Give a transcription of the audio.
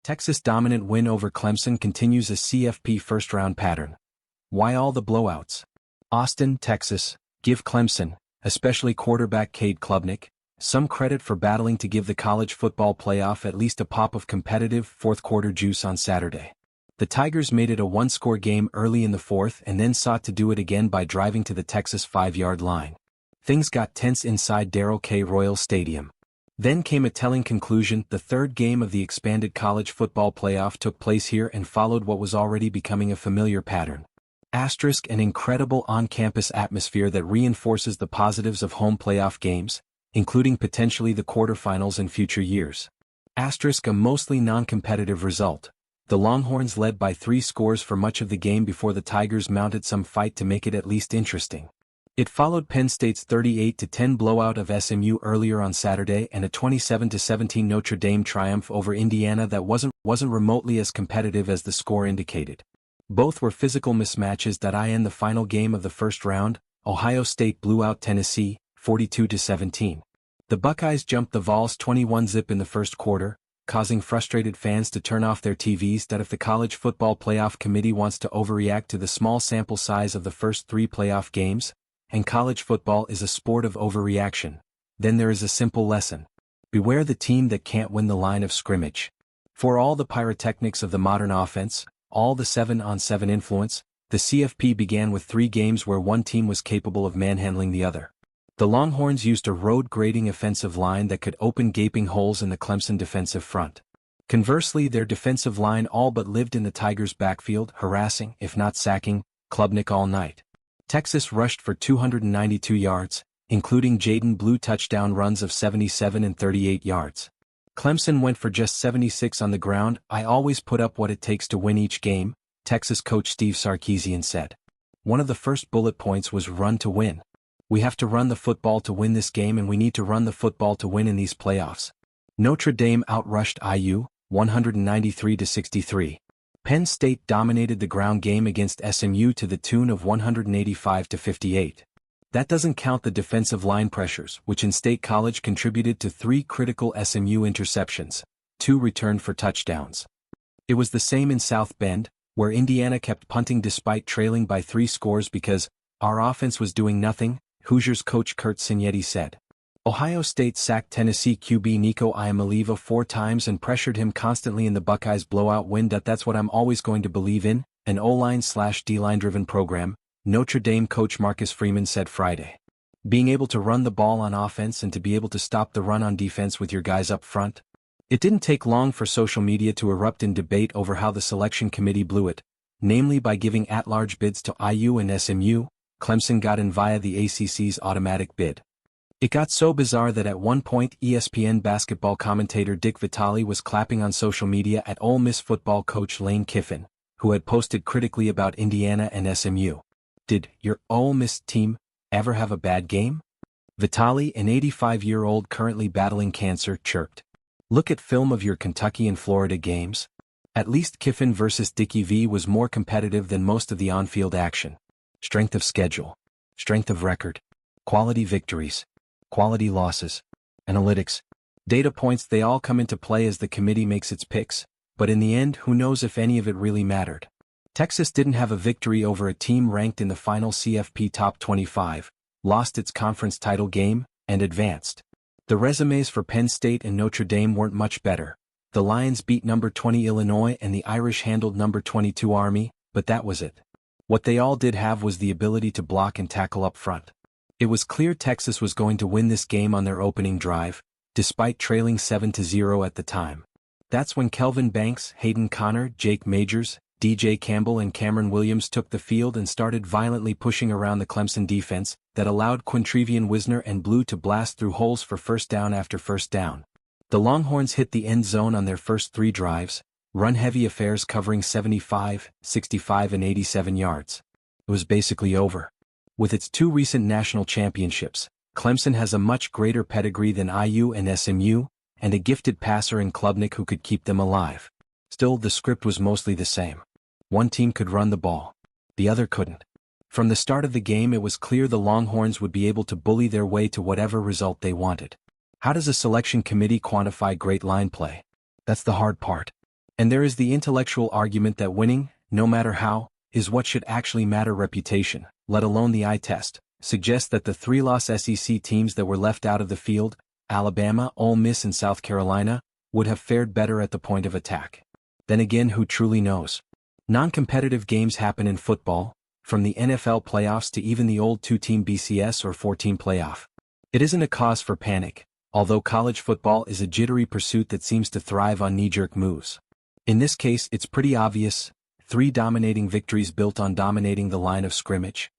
Texas' dominant win over Clemson continues a CFP first-round pattern. Why all the blowouts? Austin, Texas, give Clemson, especially quarterback Cade Klubnik, some credit for battling to give the college football playoff at least a pop of competitive fourth-quarter juice on Saturday. The Tigers made it a one-score game early in the fourth and then sought to do it again by driving to the Texas 5-yard line. Things got tense inside Darrell K Royal Stadium. Then came a telling conclusion. The third game of the expanded college football playoff took place here and followed what was already becoming a familiar pattern. An incredible on-campus atmosphere that reinforces the positives of home playoff games, including potentially the quarterfinals in future years. A mostly non-competitive result. The Longhorns led by 3 scores for much of the game before the Tigers mounted some fight to make it at least interesting. It followed Penn State's 38-10 blowout of SMU earlier on Saturday and a 27-17 Notre Dame triumph over Indiana that wasn't remotely as competitive as the score indicated. Both were physical mismatches that end the final game of the first round. Ohio State blew out Tennessee, 42-17. The Buckeyes jumped the Vols 21-zip in the first quarter, causing frustrated fans to turn off their TVs. That if the College Football Playoff Committee wants to overreact to the small sample size of the first 3 playoff games, and college football is a sport of overreaction, then there is a simple lesson. Beware the team that can't win the line of scrimmage. For all the pyrotechnics of the modern offense, all the 7-on-7 influence, the CFP began with 3 games where one team was capable of manhandling the other. The Longhorns used a road-grading offensive line that could open gaping holes in the Clemson defensive front. Conversely, their defensive line all but lived in the Tigers' backfield, harassing, if not sacking, Klubnik all night. Texas rushed for 292 yards, including Jaden Blue touchdown runs of 77 and 38 yards. Clemson went for just 76 on the ground. I always put up what it takes to win each game, Texas coach Steve Sarkisian said. One of the first bullet points was run to win. We have to run the football to win this game, and we need to run the football to win in these playoffs. Notre Dame outrushed IU, 193-63. Penn State dominated the ground game against SMU to the tune of 185-58. That doesn't count the defensive line pressures, which in State College contributed to 3 critical SMU interceptions, 2 returned for touchdowns. It was the same in South Bend, where Indiana kept punting despite trailing by 3 scores because our offense was doing nothing, Hoosiers coach Curt Cignetti said. Ohio State sacked Tennessee QB Nico Iamaleava 4 times and pressured him constantly in the Buckeyes' blowout win. That's what I'm always going to believe in, an O-line/D-line driven program, Notre Dame coach Marcus Freeman said Friday. Being able to run the ball on offense and to be able to stop the run on defense with your guys up front. It didn't take long for social media to erupt in debate over how the selection committee blew it, namely by giving at-large bids to IU and SMU. Clemson got in via the ACC's automatic bid. It got so bizarre that at one point ESPN basketball commentator Dick Vitale was clapping on social media at Ole Miss football coach Lane Kiffin, who had posted critically about Indiana and SMU. Did your Ole Miss team ever have a bad game? Vitale, an 85-year-old currently battling cancer, chirped. Look at film of your Kentucky and Florida games. At least Kiffin versus Dickie V was more competitive than most of the on-field action. Strength of schedule, strength of record, quality victories, quality losses, analytics, data points, they all come into play as the committee makes its picks, but in the end, who knows if any of it really mattered. Texas didn't have a victory over a team ranked in the final CFP top 25, lost its conference title game, and advanced. The resumes for Penn State and Notre Dame weren't much better. The Lions beat number 20 Illinois and the Irish handled number 22 Army, but that was it. What they all did have was the ability to block and tackle up front. It was clear Texas was going to win this game on their opening drive, despite trailing 7-0 at the time. That's when Kelvin Banks, Hayden Connor, Jake Majors, DJ Campbell and Cameron Williams took the field and started violently pushing around the Clemson defense that allowed Quintrivian Wisner and Blue to blast through holes for first down after first down. The Longhorns hit the end zone on their first 3 drives, run-heavy affairs covering 75, 65 and 87 yards. It was basically over. With its 2 recent national championships, Clemson has a much greater pedigree than IU and SMU, and a gifted passer in Klubnik who could keep them alive. Still, the script was mostly the same. One team could run the ball. The other couldn't. From the start of the game it was clear the Longhorns would be able to bully their way to whatever result they wanted. How does a selection committee quantify great line play? That's the hard part. And there is the intellectual argument that winning, no matter how, is what should actually matter. Reputation, let alone the eye test, suggests that the three-loss SEC teams that were left out of the field, Alabama, Ole Miss and South Carolina, would have fared better at the point of attack. Then again, who truly knows? Non-competitive games happen in football, from the NFL playoffs to even the old two-team BCS or four-team playoff. It isn't a cause for panic, although college football is a jittery pursuit that seems to thrive on knee-jerk moves. In this case, it's pretty obvious: 3 dominating victories built on dominating the line of scrimmage.